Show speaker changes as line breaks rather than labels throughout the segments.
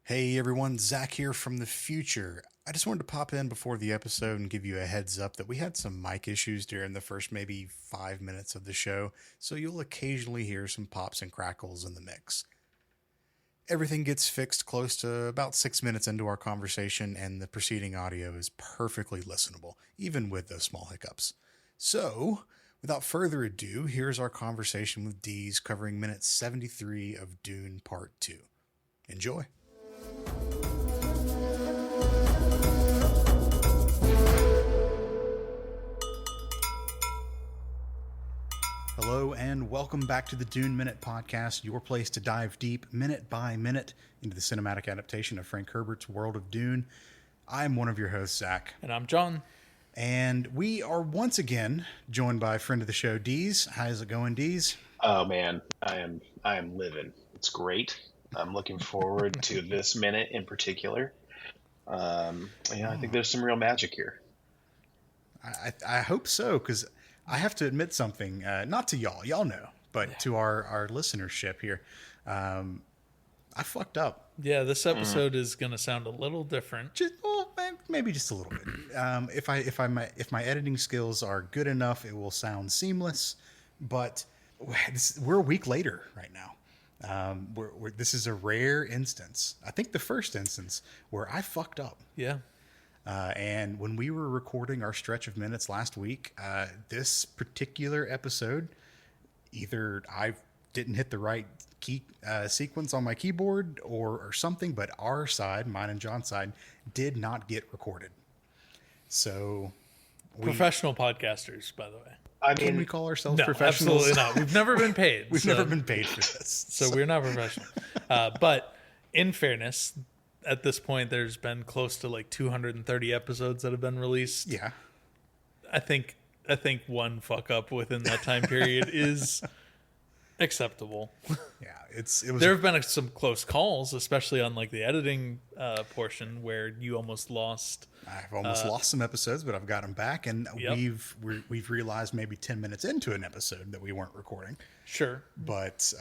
Hey everyone, Zach here from the future. I just wanted to pop in before the episode and give you a heads up that we had some mic issues during the first maybe 5 minutes of the show, so you'll occasionally hear some pops and crackles in the mix. Everything gets fixed close to about 6 minutes into our conversation, and the preceding audio is perfectly listenable, even with those small hiccups. So, without further ado, here's our conversation with Dees covering minute 73 of Dune Part 2. Enjoy! Hello and welcome back to the Dune Minute Podcast, your place to dive deep, minute by minute, into the cinematic adaptation of Frank Herbert's world of Dune. I'm one of your hosts, Zach.
And I'm John.
And we are once again joined by a friend of the show, Dees. How's it going, Dees?
Oh man, I am living. It's great. I'm looking forward to this minute in particular. I think there's some real magic here.
I hope so, because I have to admit something, not to y'all know, but to our listenership here. I fucked up.
Yeah, this episode is going to sound a little different.
Maybe just a little bit. If my editing skills are good enough, it will sound seamless. But we're a week later right now. This is a rare instance. I think the first instance where I fucked up.
Yeah.
And when we were recording our stretch of minutes last week, this particular episode, either I didn't hit the right key sequence on my keyboard or something, but our side, mine and John's side, did not get recorded. So,
Professional podcasters, by the way.
Can we call ourselves
No,
professionals?
absolutely not. We've never been paid.
We've never been paid for this.
So we're not professional. But in fairness, at this point, there's been close to like 230 episodes that have been released.
Yeah.
I think one fuck up within that time period is acceptable.
Yeah, it was.
There have been some close calls, especially on like the editing portion, where you almost lost.
I've almost lost some episodes, but I've got them back, and
Yep.
we've realized maybe 10 minutes into an episode that we weren't recording.
Sure.
But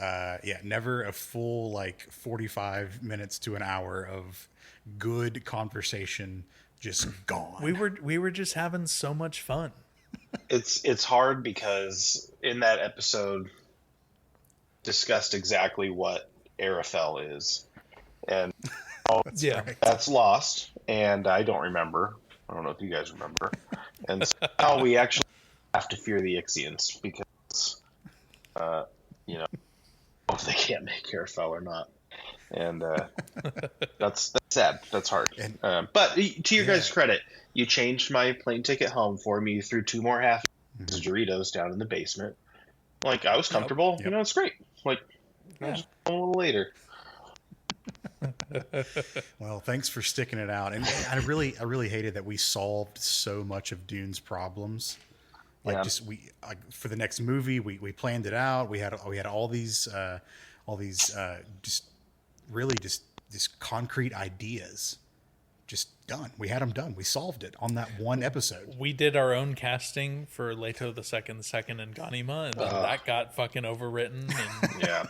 never a full like 45 minutes to an hour of good conversation just gone.
We were just having so much fun.
It's hard because in that episode discussed exactly what Arafel is, and that's lost, and I don't remember. I don't know if you guys remember, and so now we actually have to fear the Ixians because if they can't make Arafel or not, and that's sad. That's hard. But to your guys' credit, you changed my plane ticket home for me. You threw 2 more half Doritos down in the basement. Like, I was comfortable.
Yep.
It's great. Like, just a little later.
Well, thanks for sticking it out. And I really hated that we solved so much of Dune's problems. Like for the next movie, we planned it out. We had all these just concrete ideas just done. We had them done. We solved it on that one episode.
We did our own casting for Leto the Second, and Ganima, and then that got fucking overwritten. And
Yeah.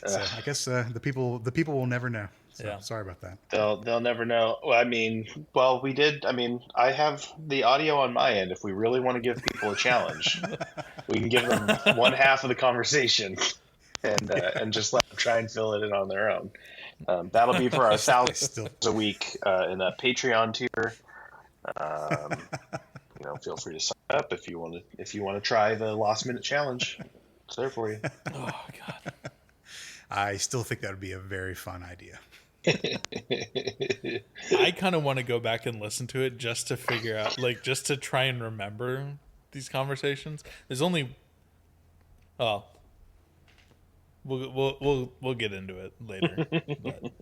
So I guess the people will never know. So
Yeah.
sorry about that.
They'll never know. We did. I have the audio on my end. If we really want to give people a challenge, we can give them one half of the conversation and just let them try and fill it in on their own. That'll be for our $1,000 a week in a Patreon tier. Feel free to sign up if you want to try the last minute challenge. It's there for you.
oh god,
I still think that would be a very fun idea.
I kind of want to go back and listen to it just to figure out, like, just to try and remember these conversations. There's only, we'll get into it later. But.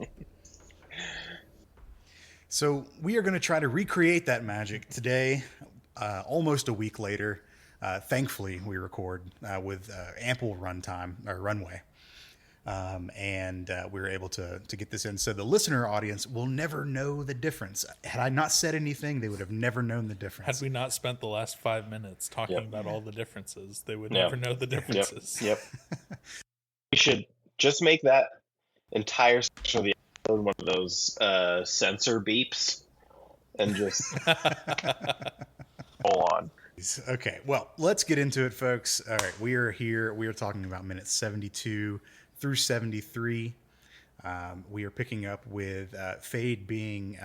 So we are going to try to recreate that magic today, almost a week later. Thankfully, we record with ample runway. And we were able to get this in. So the listener audience will never know the difference. Had I not said anything, they would have never known the difference.
Had we not spent the last 5 minutes talking about all the differences, they would
Yep.
never know the differences.
Yep. We should just make that entire section of the episode one of those sensor beeps and just roll on.
Okay, well, let's get into it, folks. All right, we are here. We are talking about minutes 72 through 73. We are picking up with Fade being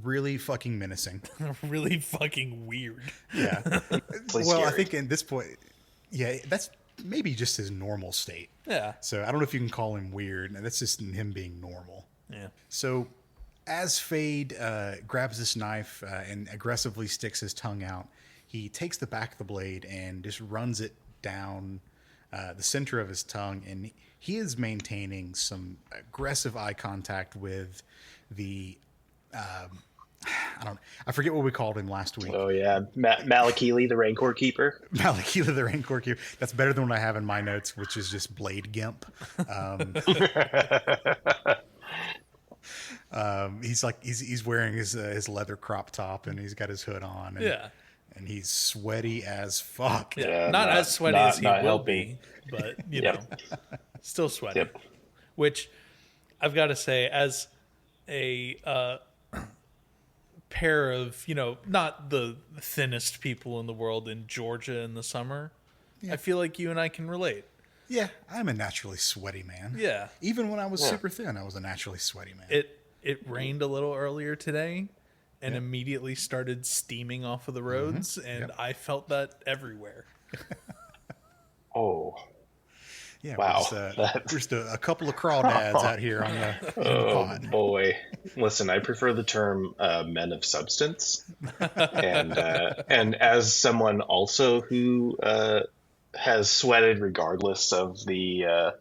really fucking menacing.
Really fucking weird.
Yeah. Well,
Scary.
I think in this point, yeah, that's maybe just his normal state.
Yeah.
So I don't know if you can call him weird. That's just him being normal.
Yeah.
So as Fade grabs this knife and aggressively sticks his tongue out, he takes the back of the blade and just runs it down the center of his tongue, and he is maintaining some aggressive eye contact with the I forget what we called him last week.
Oh yeah, Malakili, the Rancor Keeper.
Malakila, the Rancor Keeper. That's better than what I have in my notes, which is just Blade Gimp. He's wearing his leather crop top, and he's got his hood on. And,
Yeah.
And he's sweaty as fuck.
Yeah. Not as sweaty as he will be, but you know, still sweaty.
Yep.
Which I've got to say, as a pair of, you know, not the thinnest people in the world in Georgia in the summer, I feel like you and I can relate.
Yeah, I'm a naturally sweaty man.
Yeah.
Even when I was super thin, I was a naturally sweaty man.
It rained a little earlier today and immediately started steaming off of the roads, and I felt that everywhere.
Oh.
Yeah,
wow.
We're just a couple of crawdads out here on the pod.
Boy. Listen, I prefer the term men of substance. And as someone also who has sweated regardless of the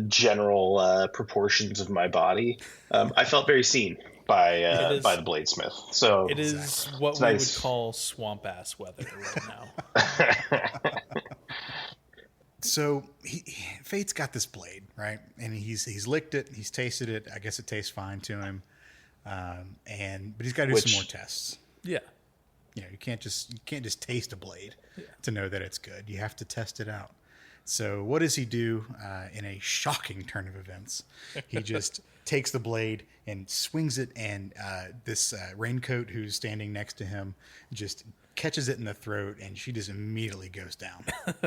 general proportions of my body, I felt very seen by the bladesmith. So
it is what we would call swamp ass weather right now.
So Fate's got this blade, right? And he's licked it, he's tasted it. I guess it tastes fine to him. But he's got to do some more tests.
Yeah.
You know, you can't just taste a blade to know that it's good. You have to test it out. So what does he do in a shocking turn of events? He just takes the blade and swings it, and this raincoat who's standing next to him just catches it in the throat, and she just immediately goes down.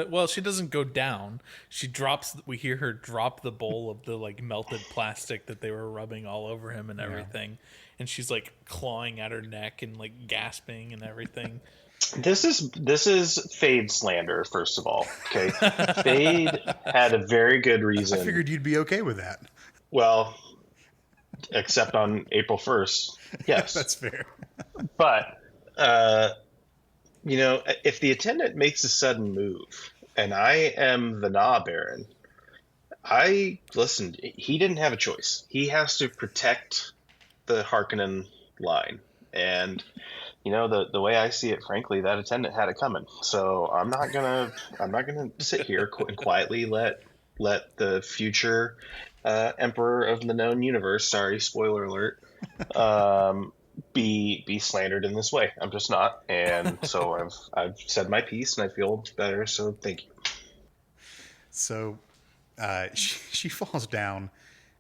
Well, she doesn't go down. She drops. We hear her drop the bowl of the like melted plastic that they were rubbing all over him and everything, and she's like clawing at her neck and like gasping and everything.
This is Fade slander, first of all. Okay, Fade had a very good reason.
I figured you'd be okay with that.
Well, except on April 1st. Yes,
that's fair.
But you know, if the attendant makes a sudden move, and I am the Nah Baron, listen. He didn't have a choice. He has to protect the Harkonnen line, and you know, the way I see it, frankly, that attendant had it coming. So I'm not gonna sit here and quietly let the future emperor of the known universe, sorry, spoiler alert, be slandered in this way. I'm just not. And so I've said my piece, and I feel better. So thank you.
So she falls down,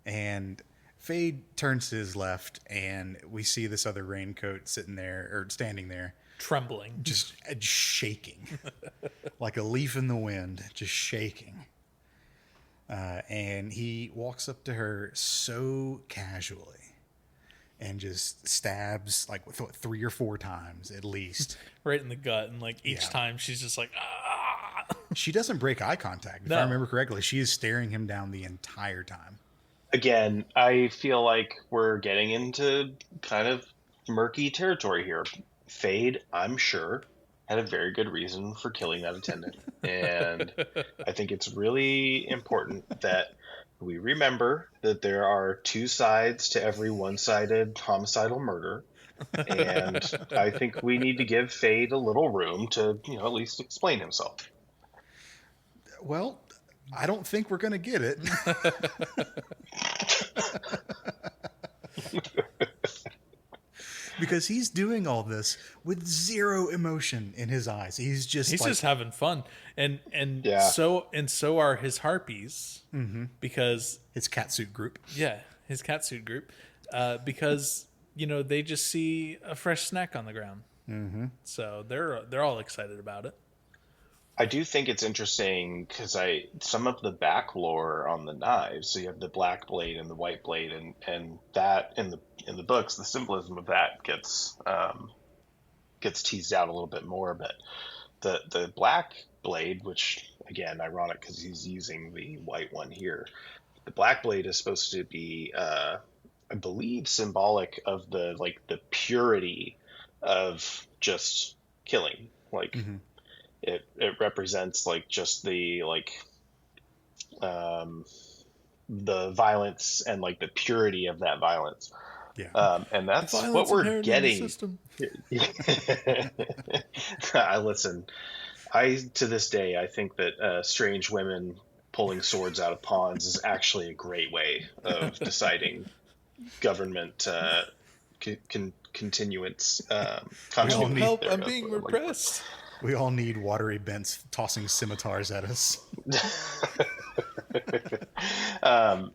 and Fade turns to his left, and we see this other raincoat sitting there, or standing there.
Trembling.
Just shaking. Like a leaf in the wind, just shaking. And he walks up to her so casually and just stabs like 3 or 4 times at least.
Right in the gut, and like each time she's just like, ah!
She doesn't break eye contact. If I remember correctly, she is staring him down the entire time.
Again, I feel like we're getting into kind of murky territory here. Fade, I'm sure, had a very good reason for killing that attendant. And I think it's really important that we remember that there are 2 sides to every one-sided homicidal murder. And I think we need to give Fade a little room to, you know, at least explain himself.
Well, I don't think we're going to get it. because he's doing all this with zero emotion in his eyes. He's just
having fun, and
Yeah.
so are his harpies, because
his catsuit group.
his catsuit group, because they just see a fresh snack on the ground, so they're all excited about it.
I do think it's interesting because some of the back lore on the knives. So you have the black blade and the white blade, and that in the books, the symbolism of that gets teased out a little bit more. But the black blade, which again, ironic because he's using the white one here. The black blade is supposed to be, I believe, symbolic of the purity of just killing, like. It represents just the violence and the purity of that violence.
Yeah.
And that's what we're getting. I listen. To this day, I think that strange women pulling swords out of ponds is actually a great way of deciding government continuance. Continuity.
Help! I'm being repressed.
We all need watery bents tossing scimitars at us.
But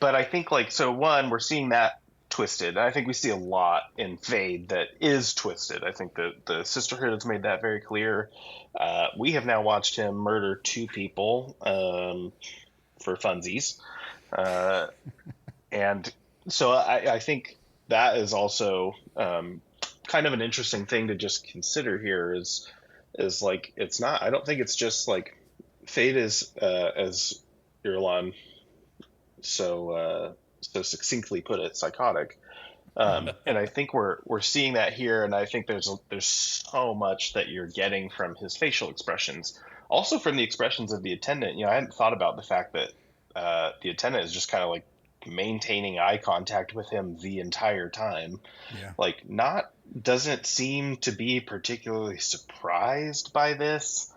I think we're seeing that twisted. I think we see a lot in Fade that is twisted. I think the Sisterhood has made that very clear. We have now watched him murder 2 people for funsies. And so I think that is also kind of an interesting thing to just consider here is it's not, I don't think it's just Fate is as Irulan so succinctly put it, psychotic. And I think we're seeing that here, and I think there's so much that you're getting from his facial expressions, also from the expressions of the attendant. I hadn't thought about the fact that the attendant is just kind of maintaining eye contact with him the entire time. Doesn't seem to be particularly surprised by this,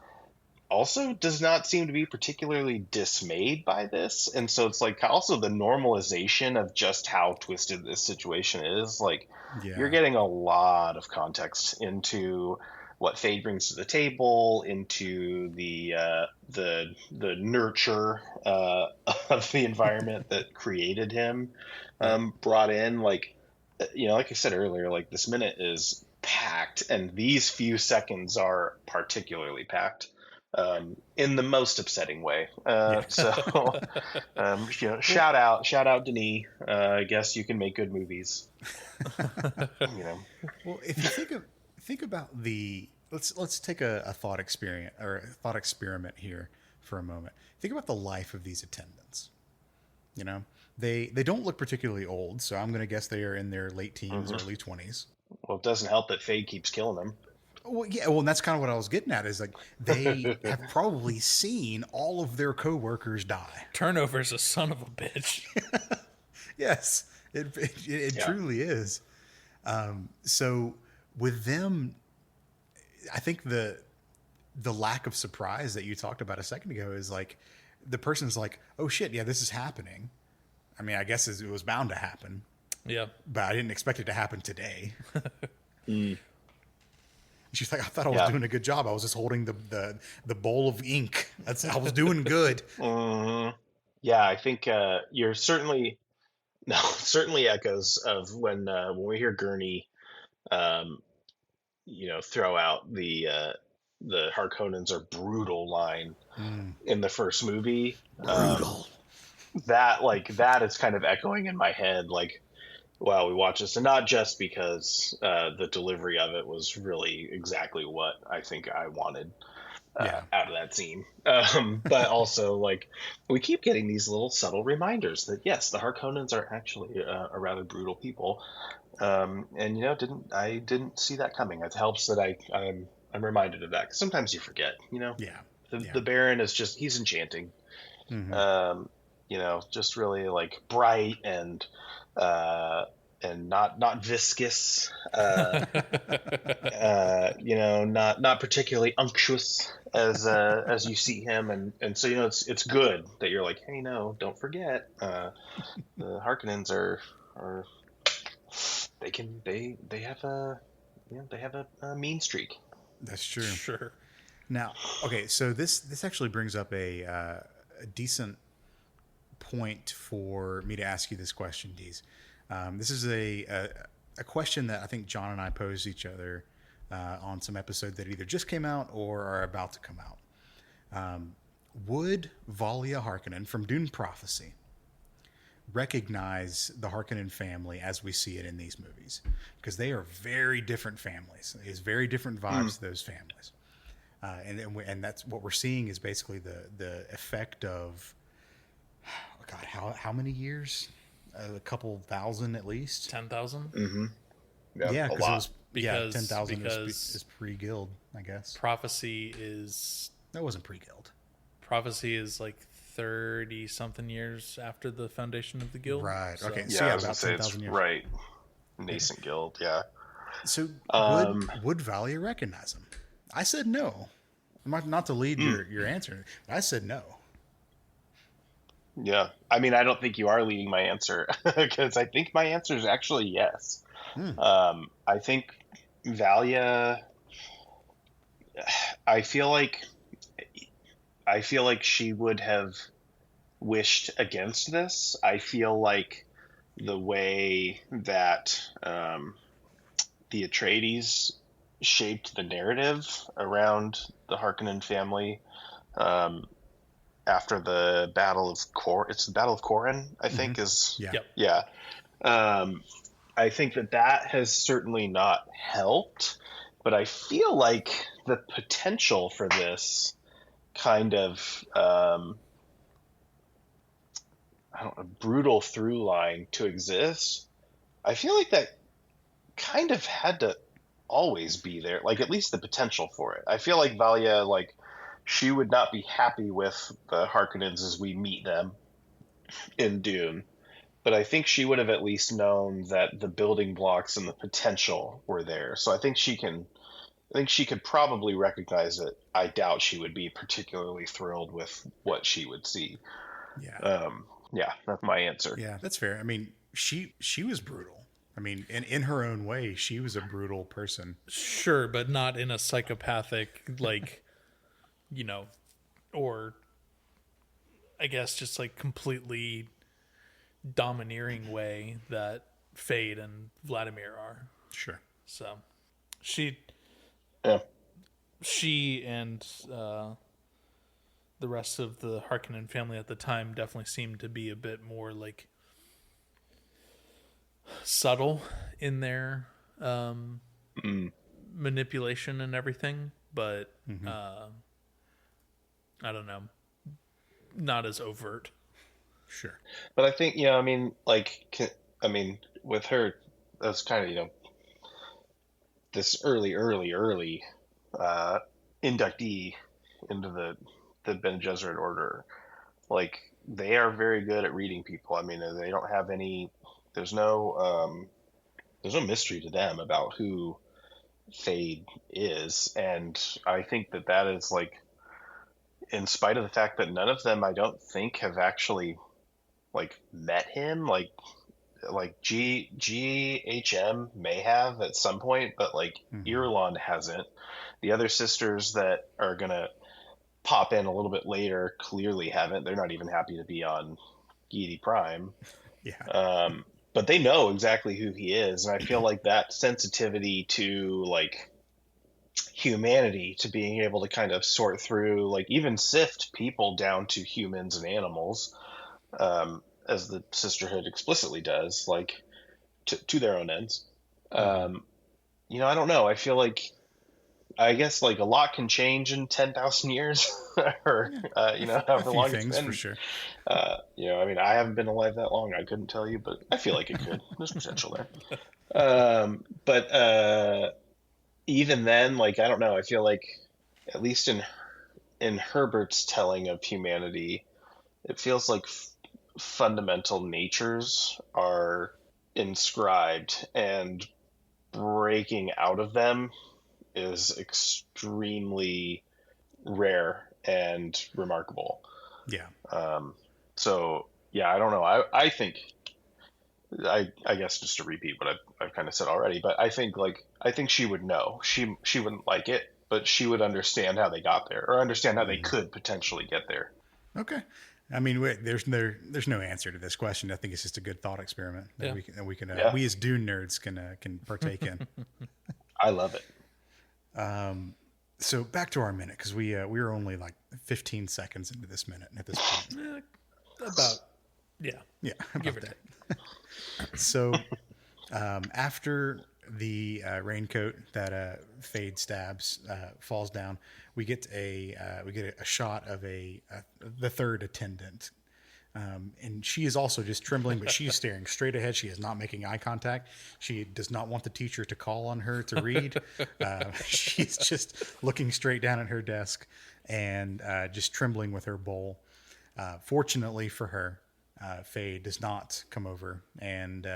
also does not seem to be particularly dismayed by this. And so it's also the normalization of just how twisted this situation is. You're getting a lot of context into what Fade brings to the table, into the nurture of the environment that created him, brought in. Like I said earlier, this minute is packed, and these few seconds are particularly packed. In the most upsetting way. Shout out Denis. I guess you can make good movies.
Well, if you think about let's take a thought experiment here for a moment. Think about the life of these attendants. They don't look particularly old, so I'm going to guess they are in their late teens, early 20s.
Well, it doesn't help that Fade keeps killing them.
Well, yeah. Well, and that's kind of what I was getting at. Is they have probably seen all of their coworkers die.
Turnover's a son of a bitch.
Yes, it truly is. So with them, I think the lack of surprise that you talked about a second ago is the person's oh shit, yeah, this is happening. I mean, I guess it was bound to happen.
Yeah,
but I didn't expect it to happen today. She's like, I thought I was doing a good job. I was just holding the bowl of ink. I was doing good.
Yeah, I think you're certainly echoes of when we hear Gurney, throw out the Harkonnens are brutal line in the first movie.
Brutal.
That is kind of echoing in my head. Wow, we watched this, and not just because the delivery of it was really exactly what I think I wanted out of that scene. But also, we keep getting these little subtle reminders that, yes, the Harkonnens are actually a rather brutal people. And, I didn't see that coming. It helps that I'm reminded of that, 'cause sometimes you forget, The Baron is just, he's enchanting. Just really bright and not viscous, not particularly unctuous as you see him, and so it's good that you're hey, no, don't forget the Harkonnens are they have a they have a mean streak.
That's true.
Sure.
Now, okay, so this actually brings up a decent point for me to ask you this question, Dees. This is a question that I think John and I posed each other on some episode that either just came out or are about to come out. Would Valia Harkonnen from Dune Prophecy recognize the Harkonnen family as we see it in these movies? Because they are very different families. There's very different vibes to those families. And that's what we're seeing is basically the effect of, oh God, how many years? A couple thousand at least.
10,000.
Mm-hmm.
Yeah,
a
because
lot.
it was
Because
10,000 is pre-guild, I guess.
Prophecy is
That wasn't pre-guild.
Prophecy is like 30 something years after the foundation of the guild.
Right.
So-
Okay.
Yeah,
So
I
yeah,
was gonna
about
say
10,000 years.
right. Nascent guild. Yeah.
So
Um,
would Valia recognize him? I said no. Not to lead your answer, but I said no.
Yeah. I mean, I don't think you are leading my answer because I think my answer is actually yes. I think Valia. I feel like she would have wished against this. I feel like the way that the Atreides shaped the narrative around the Harkonnen family after the Battle of it's the Battle of Corrin, I think is
Yeah.
Yep.
yeah. I think that has certainly not helped, but I feel like the potential for this kind of I don't know, brutal through line to exist, I feel like that kind of had to always be there, like at least the potential for it. I feel like Valia, like she would not be happy with the Harkonnens as we meet them in Dune, but I think she would have at least known that the building blocks and the potential were there. So I think she can. I think she could probably recognize it. I doubt she would be particularly thrilled with what she would see.
Yeah.
Yeah, that's my answer.
Yeah, that's fair. I mean, she was brutal. I mean, in her own way, she was a brutal person.
Sure, but not in a psychopathic, like, or I guess just like completely domineering way that Fade and Vladimir are.
Sure.
So
Yeah.
she and the rest of the Harkonnen family at the time definitely seemed to be a bit more like subtle in their manipulation and everything, but I don't know, not as overt.
Sure.
But I think, I mean, with her, that's kind of, this early inductee into the Bene Gesserit order. Like, they are very good at reading people. I mean, they don't have any. There's no mystery to them about who Fade is, and I think that is like, in spite of the fact that none of them, I don't think, have actually like met him. Like GHM may have at some point, but like Irulan hasn't. The other sisters that are gonna pop in a little bit later clearly haven't. They're not even happy to be on Giedi Prime.
Yeah.
But they know exactly who he is, and I feel like that sensitivity to like humanity, to being able to kind of sort through, like, even sift people down to humans and animals, as the sisterhood explicitly does, like to their own ends. I don't know. I feel like, I guess, like, a lot can change in 10,000 years, or however long it's been.
For sure.
I mean, I haven't been alive that long. I couldn't tell you, but I feel like it could. There's potential there. But even then, like, I don't know. I feel like, at least in Herbert's telling of humanity, it feels like fundamental natures are inscribed, and breaking out of them is extremely rare and remarkable.
Yeah.
So yeah, I don't know. I think I guess just to repeat what I've kind of said already, but I think she would know. She wouldn't like it, but she would understand how they got there, or understand how they could potentially get there.
Okay. I mean, there's no answer to this question. I think it's just a good thought experiment that we can we as Dune nerds can partake in.
I love it.
So back to our minute, because we were only like 15 seconds into this minute at this point.
Give or take.
So after the raincoat that Fade stabs falls down, we get a shot of the third attendant. And she is also just trembling, but she's staring straight ahead. She is not making eye contact. She does not want the teacher to call on her to read. She's just looking straight down at her desk and just trembling with her bowl. Fortunately for her, Faye does not come over and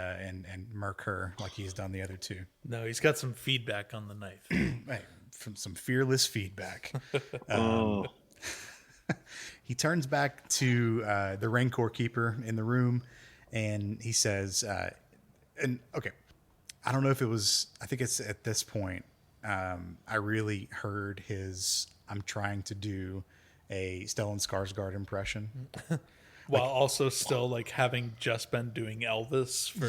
murk her like he's done the other two.
No, he's got some feedback on the knife.
Right, from some fearless feedback. He turns back to the Rancor keeper in the room, and he says, I don't know if it was, I think it's at this point, I really heard his, I'm trying to do a Stellan Skarsgård impression.
While also still like having just been doing Elvis for,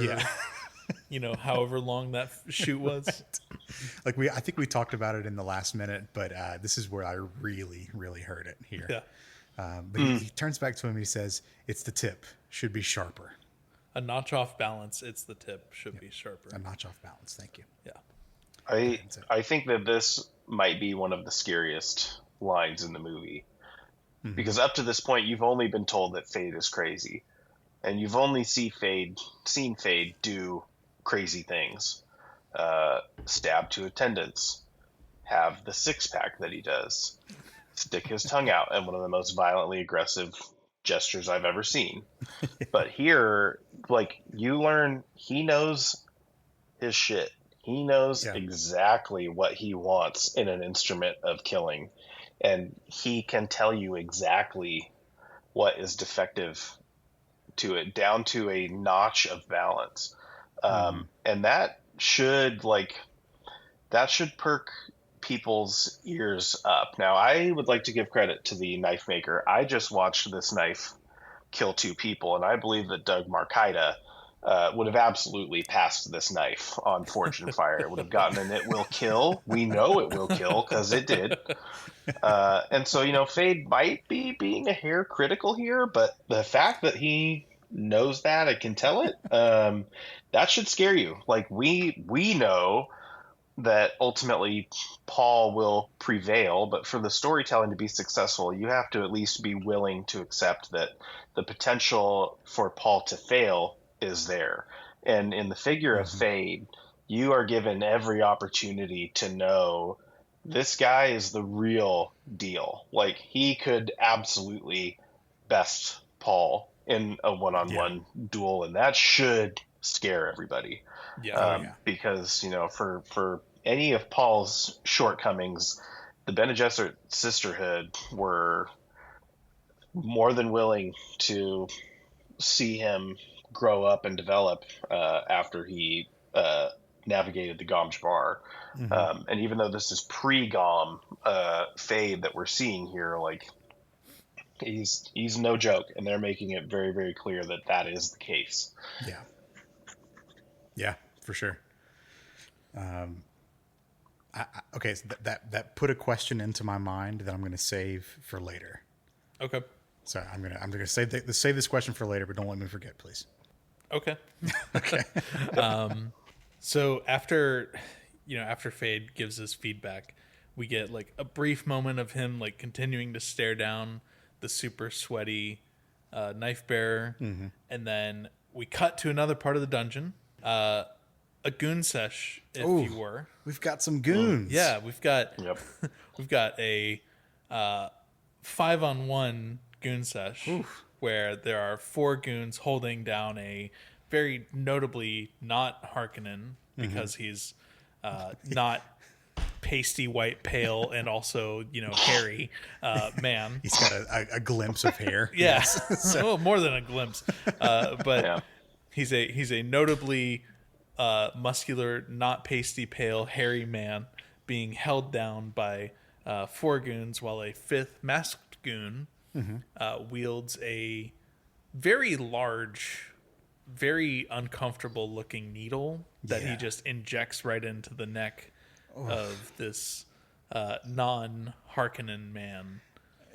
however long that shoot was.
Like I think we talked about it in the last minute, but this is where I really, really heard it here.
Yeah.
But he turns back to him and he says, "It's the tip. Should be sharper."
A notch off balance. It's the tip. Should be sharper.
A notch off balance. Thank you.
Yeah.
I think that this might be one of the scariest lines in the movie. Mm-hmm. Because up to this point, you've only been told that Fade is crazy. And you've only seen Fade do crazy things. Stab two attendants. Have the six-pack that he does. Stick his tongue out at one of the most violently aggressive gestures I've ever seen. But here, like, you learn he knows his shit. He knows exactly what he wants in an instrument of killing. And he can tell you exactly what is defective to it, down to a notch of balance. And that should perk people's ears up. Now, I would like to give credit to the knife maker. I just watched this knife kill two people, and I believe that Doug Marcaida would have absolutely passed this knife on Forged in Fire. It would have gotten an "it will kill." We know it will kill because it did. And so, Fade might be being a hair critical here, but the fact that he knows that and can tell it, that should scare you. Like, we know that ultimately Paul will prevail, but for the storytelling to be successful, you have to at least be willing to accept that the potential for Paul to fail is there. And in the figure of Fade, you are given every opportunity to know this guy is the real deal. Like, he could absolutely best Paul in a one-on-one duel, and that should scare everybody. Because, for any of Paul's shortcomings, the Bene Gesserit Sisterhood were more than willing to see him grow up and develop after he navigated the Gom Jabbar. And even though this is pre-Gom Fade that we're seeing here, like, he's no joke, and they're making it very, very clear that that is the case.
Yeah, for sure. Okay, so that put a question into my mind that I'm going to save for later.
Okay.
So I'm gonna save this question for later, but don't let me forget, please.
Okay.
Okay.
So after Fade gives his feedback, we get like a brief moment of him like continuing to stare down the super sweaty knife bearer, and then we cut to another part of the dungeon. A goon sesh, if you were.
We've got some goons.
Yeah, we've got a 5-on-1 goon sesh where there are 4 goons holding down a very notably not Harkonnen because he's not pasty white pale and also hairy man.
He's got a glimpse of hair.
Yes. So more than a glimpse. But He's a notably muscular, not pasty pale, hairy man being held down by four goons, while a fifth masked goon wields a very large, very uncomfortable looking needle that he just injects right into the neck of this non-Harkonnen man.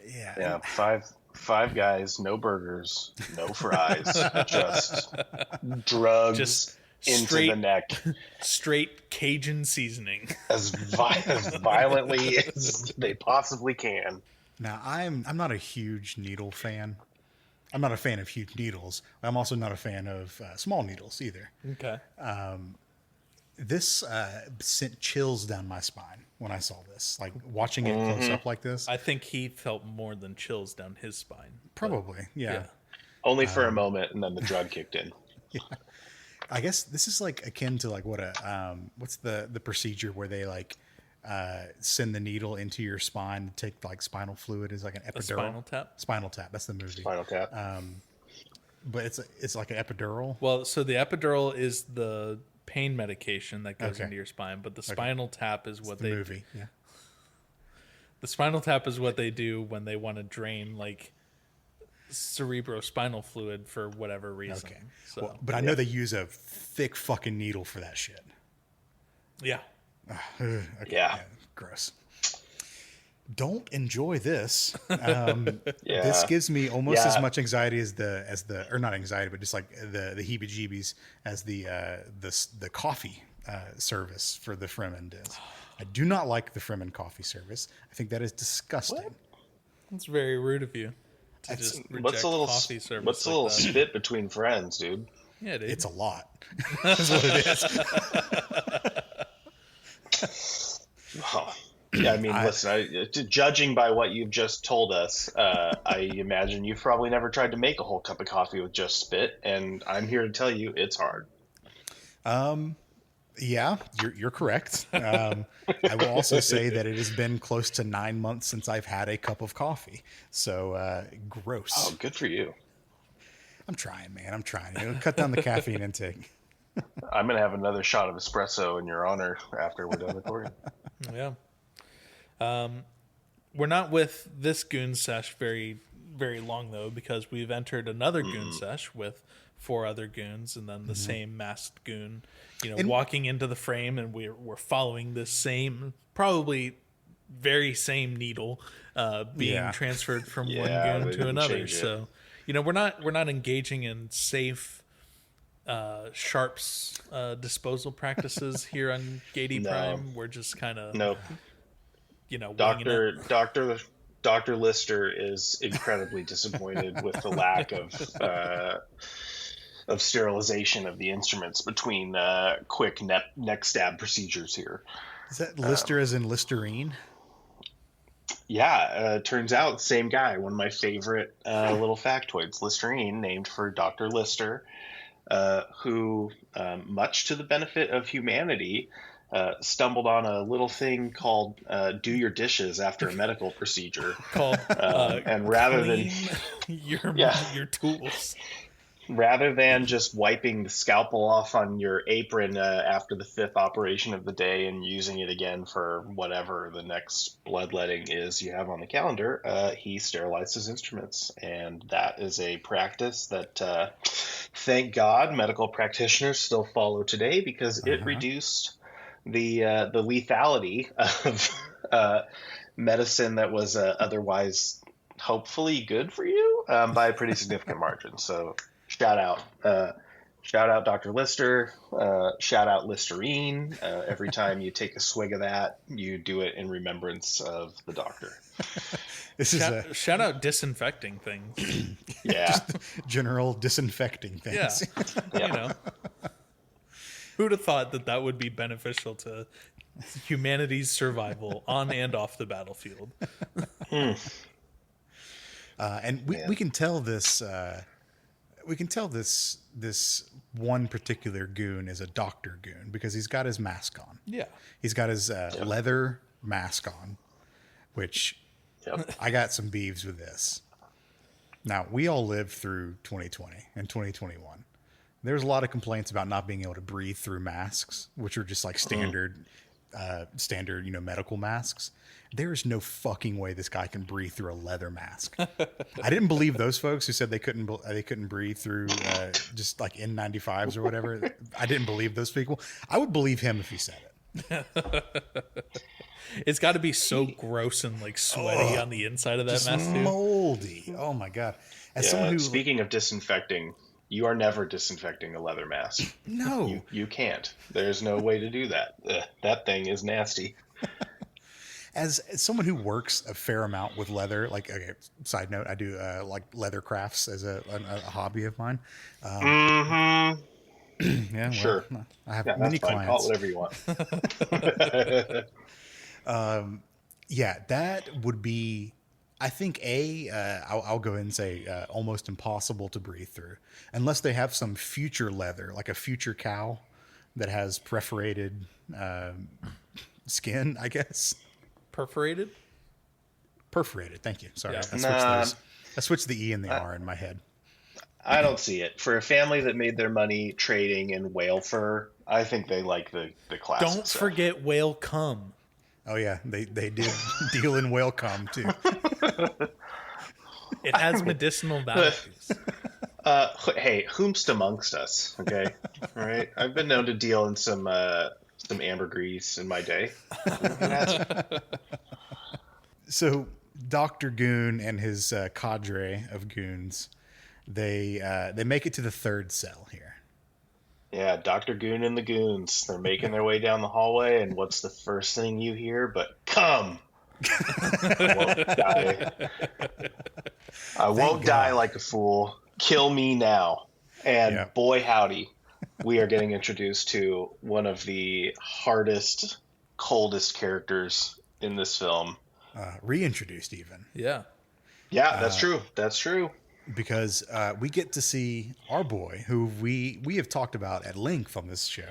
Yeah. Five guys, no burgers, no fries, just drugs
Just
into the neck
straight Cajun seasoning.
as violently as they possibly can.
Now, I'm not a huge needle fan. I'm not a fan of huge needles. I'm also not a fan of small needles either.
Okay.
This sent chills down my spine when I saw this. Like watching it close up like this.
I think he felt more than chills down his spine.
Probably, yeah.
Only for a moment, and then the drug kicked in.
Yeah. I guess this is like akin to like what what's the procedure where they like send the needle into your spine to take like spinal fluid is like an epidural.
Spinal Tap.
Spinal Tap. That's the movie.
Spinal Tap.
But it's like an epidural.
Well, so the epidural is the pain medication that goes into your spine, but the Spinal Tap is what they
movie. Yeah.
The Spinal Tap is what they do when they want to drain like cerebrospinal fluid for whatever reason.
Okay.
So,
Well, but I know they use a thick fucking needle for that shit.
yeah.
Okay,
Yeah.
Gross. Don't enjoy this. This gives me almost as much anxiety as the or not anxiety, but just like the heebie-jeebies as the coffee service for the Fremen does. I do not like the Fremen coffee service. I think that is disgusting.
That's very rude of you to just reject
What's a little
coffee service.
What's a
like
little
that.
spit between friends, dude?
Yeah, dude.
It's a lot. That's what it is.
Oh. Yeah, I mean, listen, judging by what you've just told us, I imagine you've probably never tried to make a whole cup of coffee with just spit, and I'm here to tell you it's hard.
Yeah, you're correct. I will also say that it has been close to 9 months since I've had a cup of coffee. So gross.
Oh, good for you.
I'm trying, man. I'm trying. It'll cut down the caffeine intake.
I'm going to have another shot of espresso in your honor after we're done recording.
Yeah. We're not with this goon sesh very, very long, though, because we've entered another goon sesh with 4 other goons and then the same masked goon, walking into the frame, and we're following this same, probably very same needle being transferred from one goon to another. So, we're not engaging in safe sharps disposal practices here on Gady Prime. We're just kind of
Dr. Lister is incredibly disappointed with the lack of sterilization of the instruments between quick neck stab procedures here.
Is that Lister as in Listerine?
Yeah, turns out same guy. One of my favorite little factoids, Listerine, named for Dr. Lister, who, much to the benefit of humanity, stumbled on a little thing called do your dishes after a medical procedure.
Called
and rather than
your tools.
Rather than just wiping the scalpel off on your apron after the 5th operation of the day and using it again for whatever the next bloodletting is you have on the calendar, he sterilized his instruments. And that is a practice that, thank God, medical practitioners still follow today because it reduced the lethality of medicine that was otherwise hopefully good for you by a pretty significant margin. So shout out Dr. Lister, shout out Listerine. Every time you take a swig of that, you do it in remembrance of the doctor.
This is
shout out disinfecting things.
Yeah.
General disinfecting things.
Yeah. Who'd have thought that would be beneficial to humanity's survival on and off the battlefield?
And we can tell this. We can tell this one particular goon is a doctor goon because he's got his mask on.
Yeah,
he's got his leather mask on, which I got some beeves with this. Now we all lived through 2020 and 2021. There's a lot of complaints about not being able to breathe through masks, which are just like standard, medical masks. There is no fucking way this guy can breathe through a leather mask. I didn't believe those folks who said they couldn't breathe through just like N95s or whatever. I didn't believe those people. I would believe him if he said it.
It's got to be so gross and like sweaty on the inside of that mask too.
Moldy. Oh my god. As someone who,
speaking of disinfecting, you are never disinfecting a leather mask.
No,
you can't. There's no way to do that. That thing is nasty.
As someone who works a fair amount with leather, like, okay, side note, I do like leather crafts as a hobby of mine. Yeah, well,
Sure.
I have many clients.
Call it whatever you want.
Yeah, that would be, I think, I'll go ahead and say almost impossible to breathe through unless they have some future leather, like a future cow that has perforated skin, I guess.
Perforated.
Thank you. Sorry,
Yeah.
I switched the E and the R in my head.
I don't see it. For a family that made their money trading in whale fur, I think they like the classic
Don't
stuff.
forget whale cum.
Oh yeah, they did deal in whale cum too.
It has medicinal values.
Hey, whomst amongst us? Okay, all right. I've been known to deal in some ambergris in my day.
So Dr. Goon and his cadre of goons, they make it to the third cell here.
Yeah, Dr. Goon and the goons. They're making their way down the hallway, and what's the first thing you hear? But come! I won't die. I won't die like a fool. Kill me now. And boy howdy, we are getting introduced to one of the hardest, coldest characters in this film.
Reintroduced even.
Yeah.
Yeah, that's true. That's true.
Because we get to see our boy, who we have talked about at length on this show,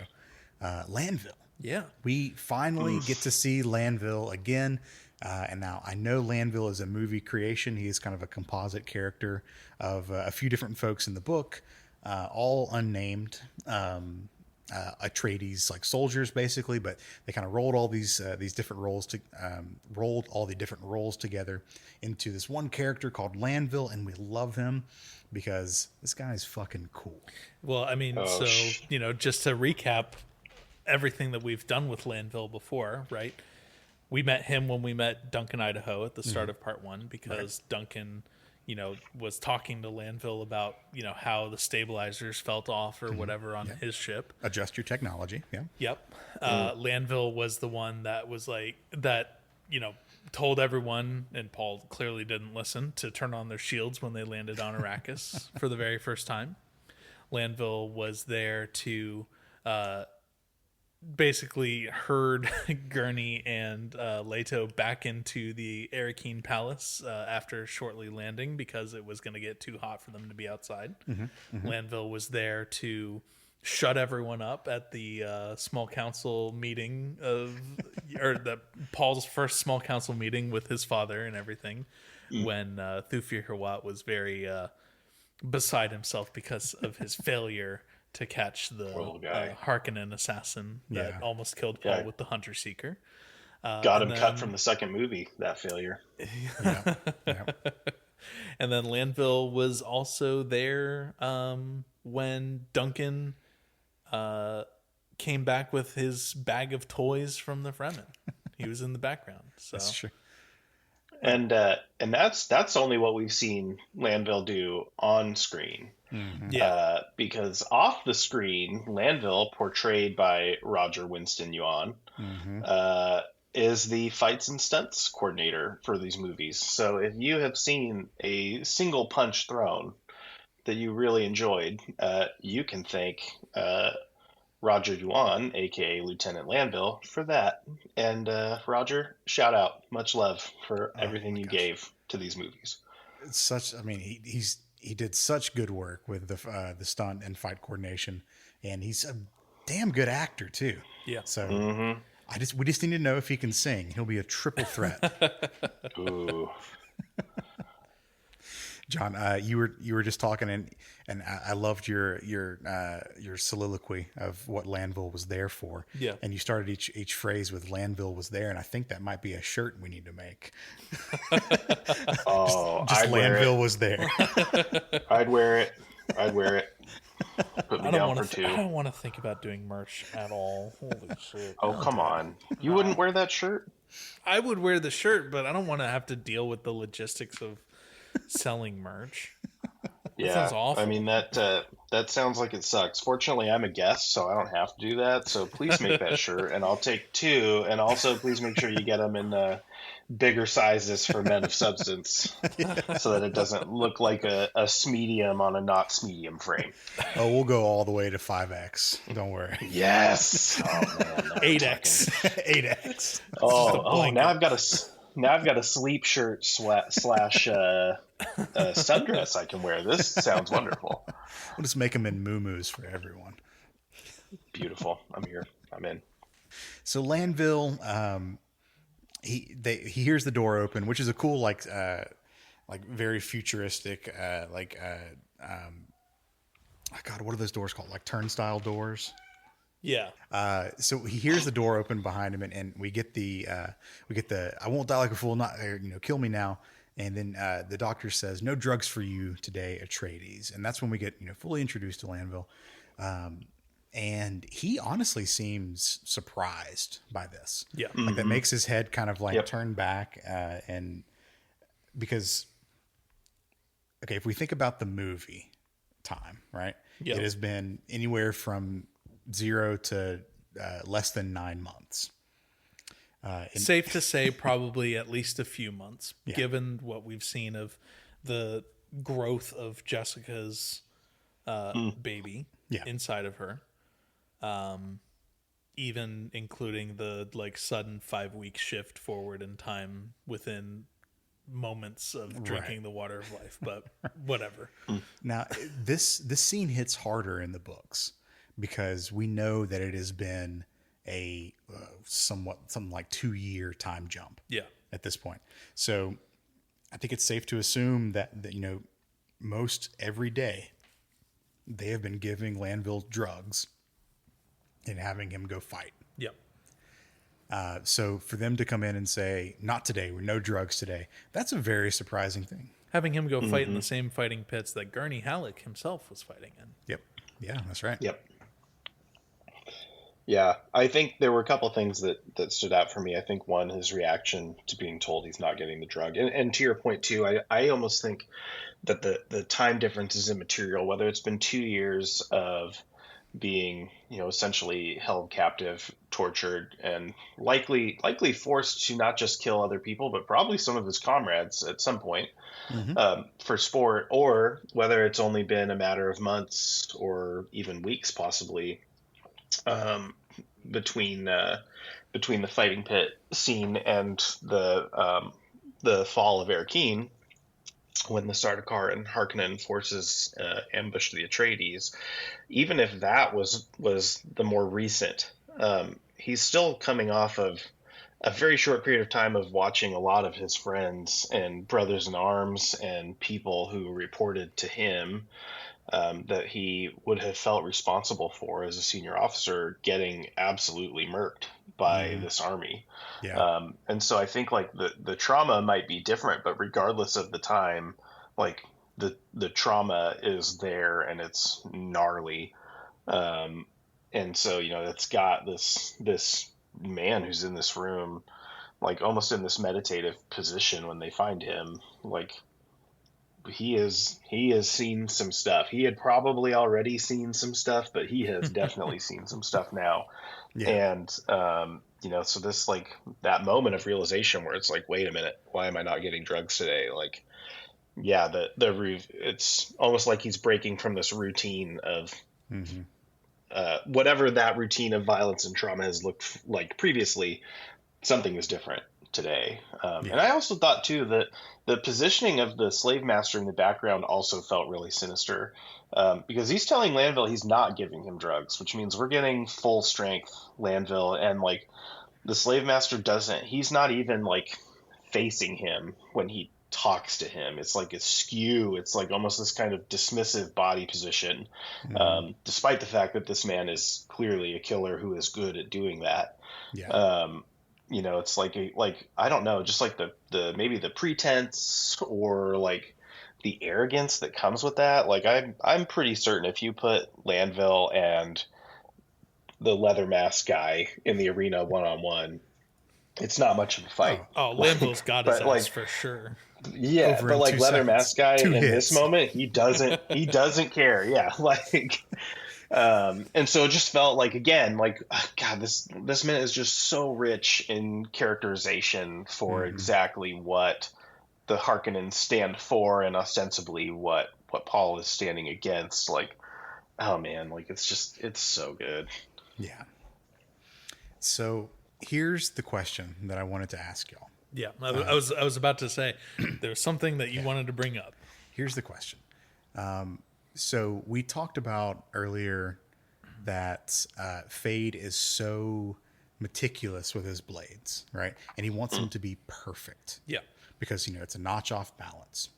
Lanville.
Yeah.
We finally get to see Lanville again. And now I know Lanville is a movie creation. He is kind of a composite character of a few different folks in the book, all unnamed Atreides, like soldiers basically, but they kind of rolled all these different roles rolled all the different roles together into this one character called Lanville, and we love him because this guy's fucking cool.
Well, I mean, just to recap everything that we've done with Lanville before, right? We met him when we met Duncan Idaho at the start of part one because Duncan, was talking to Lanville about, how the stabilizers felt off or whatever on his ship.
Adjust your technology. Yeah.
Yep. Lanville was the one that was told everyone, and Paul clearly didn't listen, to turn on their shields when they landed on Arrakis for the very first time. Lanville was there to basically herd Gurney and Leto back into the Arakeen Palace after shortly landing because it was going to get too hot for them to be outside. Lanville was there to shut everyone up at the small council meeting Paul's first small council meeting with his father and everything when Thufir Hawat was very beside himself because of his failure to catch the Harkonnen assassin that almost killed Paul with the Hunter Seeker.
Got him cut from the second movie, that failure.
And then Lanville was also there when Duncan came back with his bag of toys from the Fremen. He was in the background. So.
That's true.
And that's only what we've seen Lanville do on screen. Because off the screen, Lanville, portrayed by Roger Winston Yuan, is the fights and stunts coordinator for these movies. So if you have seen a single punch thrown that you really enjoyed, you can thank Roger Yuan, aka Lieutenant Lanville, for that. And Roger, shout out, much love for everything you gave to these movies.
It's such. I mean, he did such good work with the stunt and fight coordination, and he's a damn good actor too.
Yeah.
So we just need to know if he can sing. He'll be a triple threat.
Ooh.
John, you were just talking, and I loved your soliloquy of what Landville was there for.
Yeah.
And you started each phrase with "Landville was there," and I think that might be a shirt we need to make.
Oh,
Just
I'd wear
Landville
it.
was there.
I'd wear it. I'd wear it. Put me
I
down for two.
I don't want to think about doing merch at all. Holy shit!
Oh, come on. You wouldn't wear that shirt?
I would wear the shirt, but I don't want to have to deal with the logistics of selling merch.
Yeah.
sounds awful.
I mean, that sounds like it sucks. Fortunately, I'm a guest, so I don't have to do that. So please make that shirt, and I'll take two. And also, please make sure you get them in bigger sizes for men of substance, so that it doesn't look like a medium on a not medium frame.
Oh, we'll go all the way to 5X. Don't worry.
Yes. Oh man.
8X.
8X.
Oh, now I've got a sleep shirt slash sundress I can wear. This sounds wonderful.
We'll just make them in muumuus for everyone.
Beautiful. I'm here. I'm in.
So Landville, he hears the door open, which is a cool like very futuristic God, what are those doors called? Like turnstile doors.
Yeah.
So he hears the door open behind him, and we get the I won't die like a fool, not kill me now. And then the doctor says, "No drugs for you today, Atreides." And that's when we get fully introduced to Landville. And he honestly seems surprised by this.
Yeah.
Like that makes his head kind of like
Yep.
turn back, and because okay, if we think about the movie time, right?
Yep.
It has been anywhere from 0 to less than 9 months.
Safe to say, probably at least a few months,
Yeah.
given what we've seen of the growth of Jessica's baby
Yeah.
inside of her. Even including the sudden 5-week shift forward in time within moments of drinking the water of life, but whatever.
Now, this scene hits harder in the books because we know that it has been a something like 2-year time jump.
Yeah.
At this point, so I think it's safe to assume that most every day they have been giving Landville drugs and having him go fight.
Yep.
So for them to come in and say, "Not today, we're no drugs today," that's a very surprising thing.
Having him go fight in the same fighting pits that Gurney Halleck himself was fighting in.
Yep. Yeah, that's right.
Yep. Yeah, I think there were a couple things that stood out for me. I think one, his reaction to being told he's not getting the drug, and to your point too, I almost think that the time difference is immaterial. Whether it's been 2 years of being essentially held captive, tortured, and likely forced to not just kill other people, but probably some of his comrades at some point for sport, or whether it's only been a matter of months or even weeks, possibly. Between the fighting pit scene and the fall of Erskine, when the Sardaukar and Harkonnen forces ambushed the Atreides, even if that was the more recent, he's still coming off of a very short period of time of watching a lot of his friends and brothers in arms and people who reported to him that he would have felt responsible for as a senior officer getting absolutely murked by this army.
Yeah.
And so I think the trauma might be different, but regardless of the time, the trauma is there and it's gnarly. And so, it's got this man who's in this room, almost in this meditative position when they find him, he has seen some stuff. He had probably already seen some stuff, but he has definitely seen some stuff now.
Yeah.
And so this that moment of realization where it's wait a minute, why am I not getting drugs today? It's almost like he's breaking from this routine of whatever that routine of violence and trauma has looked like previously. Something is different today. And I also thought too that the positioning of the slave master in the background also felt really sinister, because he's telling Landville he's not giving him drugs, which means we're getting full strength Landville, and the slave master he's not even facing him when he talks to him. It's like askew. It's like almost this kind of dismissive body position, despite the fact that this man is clearly a killer who is good at doing that.
Yeah.
You know, it's like I don't know, just like the maybe the pretense or like the arrogance that comes with that. Like I'm pretty certain if you put Landville and the leather mask guy in the arena one on one, it's not much of a fight.
Oh, Landville's got his
But
ass
like,
for sure.
yeah,
Over
but
in
like
2
leather
seconds.
mask guy
2
in
hits.
this moment, he doesn't care. Yeah, like, and so it just felt like, again, like, God, this minute is just so rich in characterization for exactly what the Harkonnens stand for and ostensibly what Paul is standing against. Like, oh man, like it's so good.
Yeah. So here's the question that I wanted to ask y'all.
Yeah, I was about to say there's something that you wanted to bring up.
Here's the question. So we talked about earlier that Fade is so meticulous with his blades, right? And he wants them to be perfect.
Yeah.
Because, it's a notch off balance.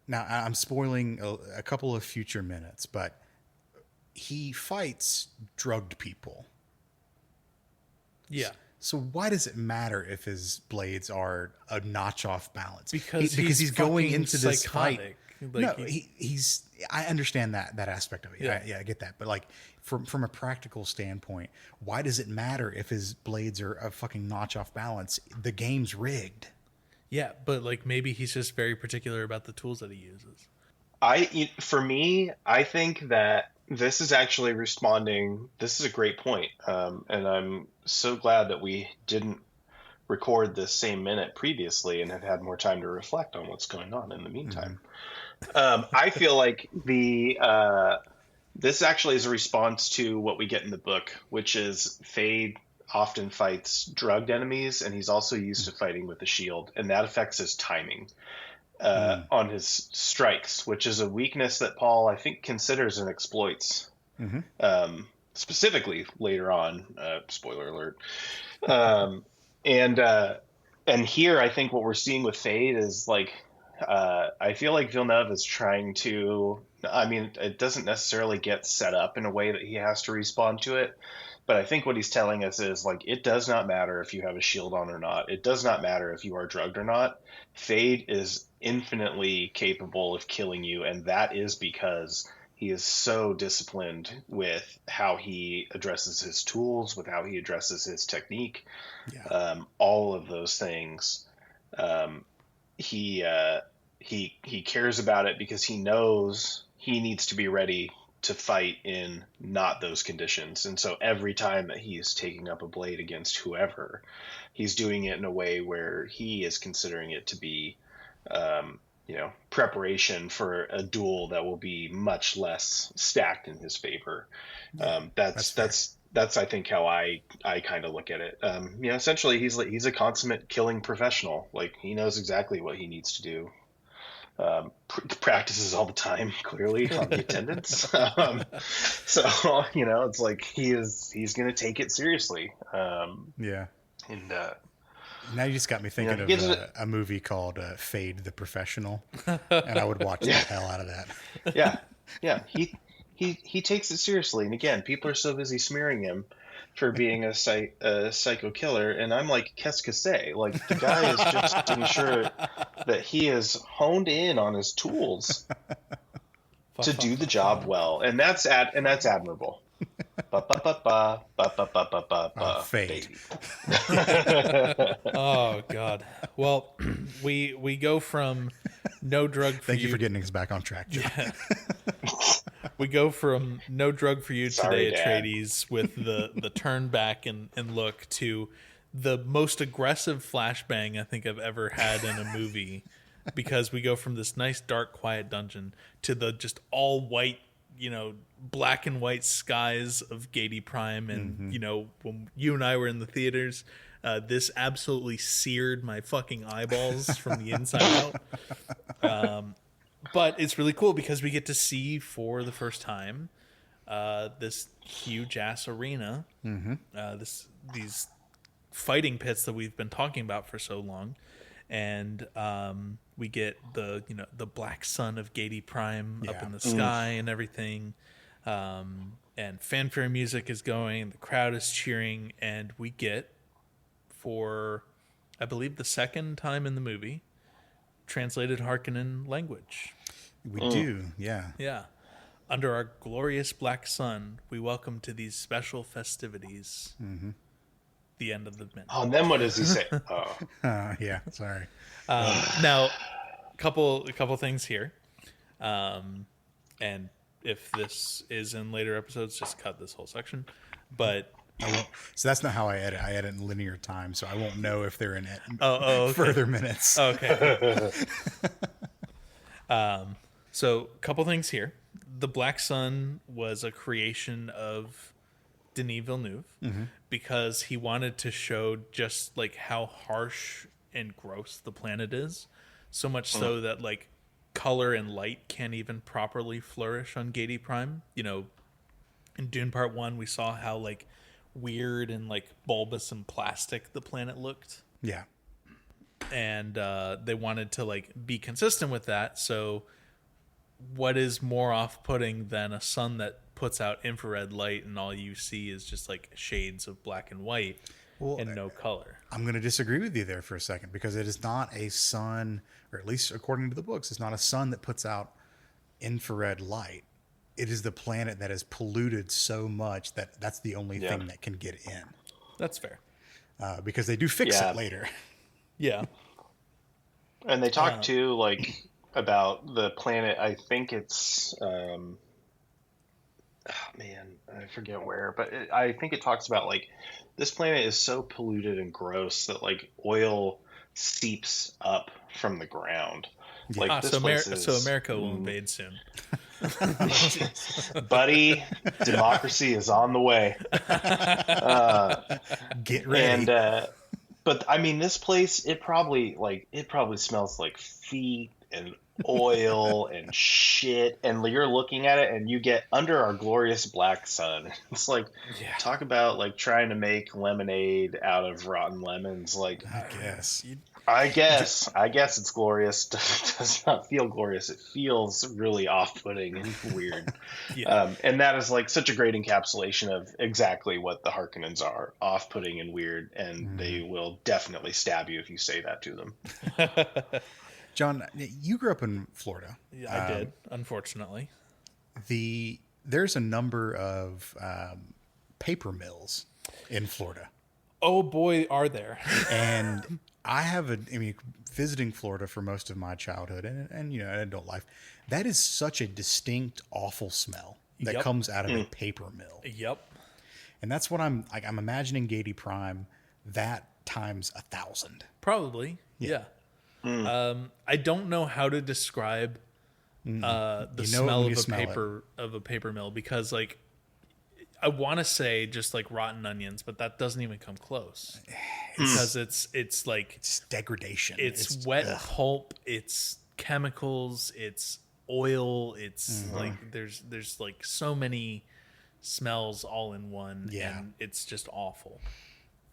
Now, I'm spoiling a couple of future minutes, but he fights drugged people.
Yeah.
So why does it matter if his blades are a notch off balance?
Because
he's going
fucking
into this
psychotic.
fight.
Like,
No, he's. I understand that aspect of it.
Yeah.
I get that. But like from a practical standpoint, why does it matter if his blades are a fucking notch off balance? The game's rigged.
yeah, but like maybe he's just very particular about the tools that he uses.
For me, I think that this is actually responding. This is a great point. And I'm so glad that we didn't record this same minute previously and have had more time to reflect on what's going on in the meantime. I feel like this actually is a response to what we get in the book, which is Fade often fights drugged enemies, and he's also used to fighting with a shield, and that affects his timing on his strikes, which is a weakness that Paul, I think, considers and exploits. Specifically later on, spoiler alert. And here, I think what we're seeing with Fade is like, I feel like Villeneuve is trying to. I mean, it doesn't necessarily get set up in a way that he has to respond to it. But I think what he's telling us is like, it does not matter if you have a shield on or not. It does not matter if you are drugged or not. Fade is infinitely capable of killing you, and that is because he is so disciplined with how he addresses his tools, with how he addresses his technique, all of those things. He cares about it because he knows he needs to be ready to fight in not those conditions. And so every time that he is taking up a blade against whoever, he's doing it in a way where he is considering it to be, preparation for a duel that will be much less stacked in his favor. That's I think how I kind of look at it. Essentially he's a consummate killing professional. Like he knows exactly what he needs to do. Practices all the time, clearly on the attendance. So it's like he's going to take it seriously. And
now you just got me thinking of a movie called Fade the Professional, and I would watch the hell out of that.
Yeah. He takes it seriously, and again, people are so busy smearing him for being a psycho killer, and I'm like, qu'est-ce que c'est? Like the guy is just ensure that he is honed in on his tools to do the job well, and that's admirable.
Fade.
Oh God. Well, we go from no drug for
Thank you for getting us back on track, John.
Yeah. We go from no drug for you
Sorry,
today,
Dad.
Atreides, with the turn back and look to the most aggressive flashbang I think I've ever had in a movie, because we go from this nice dark quiet dungeon to the just all white, black and white skies of Gady Prime, and when you and I were in the theaters, this absolutely seared my fucking eyeballs from the inside out. But it's really cool because we get to see for the first time this huge ass arena, these fighting pits that we've been talking about for so long, and we get the black sun of Gady Prime up
Yeah.
in the sky and everything, and fanfare music is going, the crowd is cheering, and we get, for I believe the second time in the movie, translated Harkonnen language.
We do, yeah.
Yeah. Under our glorious black sun, we welcome to these special festivities. The end of the minute.
Oh, and then what does he say? Oh,
Yeah, sorry.
Now, couple things here, and if this is in later episodes, just cut this whole section. But
I won't, so that's not how I edit. I edit in linear time, so I won't know if they're in
okay.
further minutes.
Okay. So, couple things here. The Black Sun was a creation of Denis Villeneuve because he wanted to show just like how harsh and gross the planet is, so much so that like color and light can't even properly flourish on Gady Prime. In Dune Part 1 we saw how like weird and like bulbous and plastic the planet looked,
Yeah.
and they wanted to like be consistent with that. So what is more off-putting than a sun that puts out infrared light and all you see is just like shades of black and white and no color?
I'm going to disagree with you there for a second, because it is not a sun, or at least according to the books, it's not a sun that puts out infrared light. It is the planet that is polluted so much that that's the only thing that can get in.
That's fair.
Because they do fix it later.
Yeah.
and they talk too, like, about the planet. I think it's, I forget where, but I think it talks about like this planet is so polluted and gross that like oil seeps up from the ground. Like this
so America will invade soon.
Buddy, democracy is on the way.
Get ready.
But I mean, this place, it probably smells like feet and oil and shit, and you're looking at it and you get under our glorious black sun. It's like, talk about like trying to make lemonade out of rotten lemons. Like, I guess it's glorious. Does not feel glorious. It feels really off-putting and weird. And that is like such a great encapsulation of exactly what the Harkonnens are: off-putting and weird, and they will definitely stab you if you say that to them.
John, you grew up in Florida.
Yeah, I did, unfortunately.
There's a number of paper mills in Florida.
Oh boy, are there.
And visiting Florida for most of my childhood and adult life, that is such a distinct, awful smell that comes out of a paper mill.
Yep.
And that's what I'm imagining Gady Prime, that times 1,000.
Probably. Yeah. I don't know how to describe the smell of a paper mill, because like I want to say just like rotten onions, but that doesn't even come close, because it's like
it's degradation.
It's wet pulp. It's chemicals. It's oil. It's like there's like so many smells all in one.
Yeah,
and it's just awful.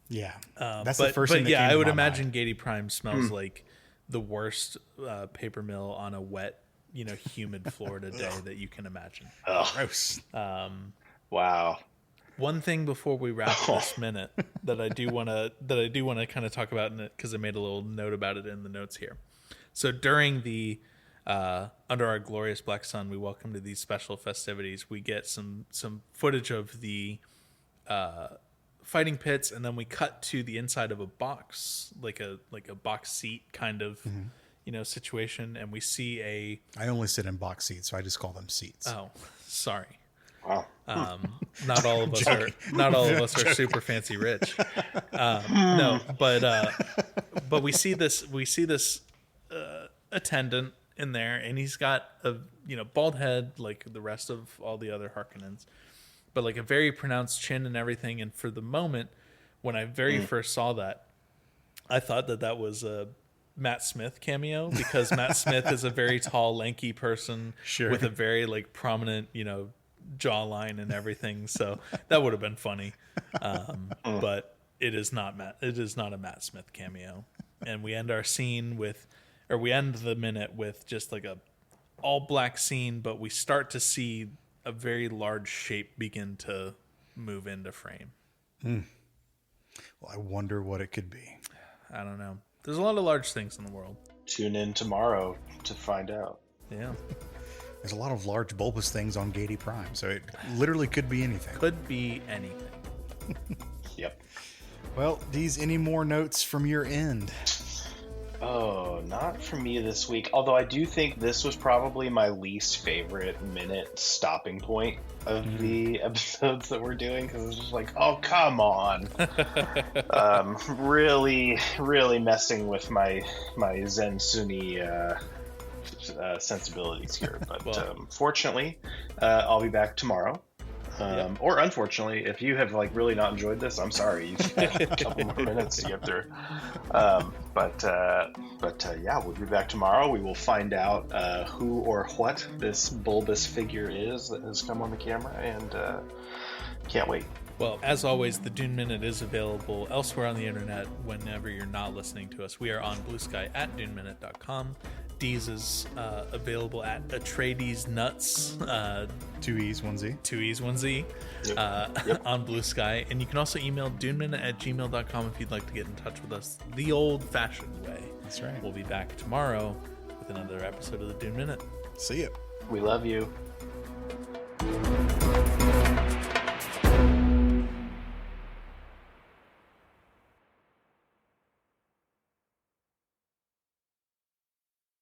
Yeah, that's the first thing. But
I would imagine Gady Prime smells like the worst paper mill on a wet, humid Florida day that you can imagine.
Gross.
Wow.
One thing before we wrap this minute that I do want to kind of talk about in it, because I made a little note about it in the notes here. So during the Under Our Glorious Black Sun, we welcome to these special festivities. We get some footage of the fighting pits, and then we cut to the inside of a box, like a box seat kind of situation, and we see
I only sit in box seats, so I just call them seats.
Oh, sorry.
Wow.
Not all of us are super fancy rich. No, but we see this attendant in there, and he's got a bald head like the rest of all the other Harkonnens, but like a very pronounced chin and everything. And for the moment, when I very first saw that, I thought that was a Matt Smith cameo, because Matt Smith is a very tall, lanky person with a very like prominent, jawline and everything. So that would have been funny. But it is not a Matt Smith cameo. And we end our scene with, or we end the minute with just like a all black scene, but we start to see a very large shape begin to move into frame.
Well, I wonder what it could be.
I don't know. There's a lot of large things in the world.
Tune in tomorrow to find out.
Yeah.
There's a lot of large bulbous things on Gady Prime, so it literally could be anything.
Could be anything.
Yep.
Well, Dees, any more notes from your end?
Oh, not for me this week. Although I do think this was probably my least favorite minute stopping point of the episodes that we're doing, because it's just like, oh, come on. Really, really messing with my Zen Sunni sensibilities here. But
Well,
fortunately, I'll be back tomorrow. Or unfortunately, if you have like really not enjoyed this, I'm sorry. You've got a couple more minutes to get through. But yeah, we'll be back tomorrow. We will find out who or what this bulbous figure is that has come on the camera, and can't wait.
Well, as always, the Dune Minute is available elsewhere on the internet whenever you're not listening to us. We are on Blue Sky at duneminute.com. Deez is available at Atreides Nuts.
2 E's, 1 Z.
2 E's, 1 Z.
Yep.
On Blue Sky. And you can also email duneminute@gmail.com if you'd like to get in touch with us the old-fashioned way.
That's right.
We'll be back tomorrow with another episode of the Dune Minute.
See ya.
We love you.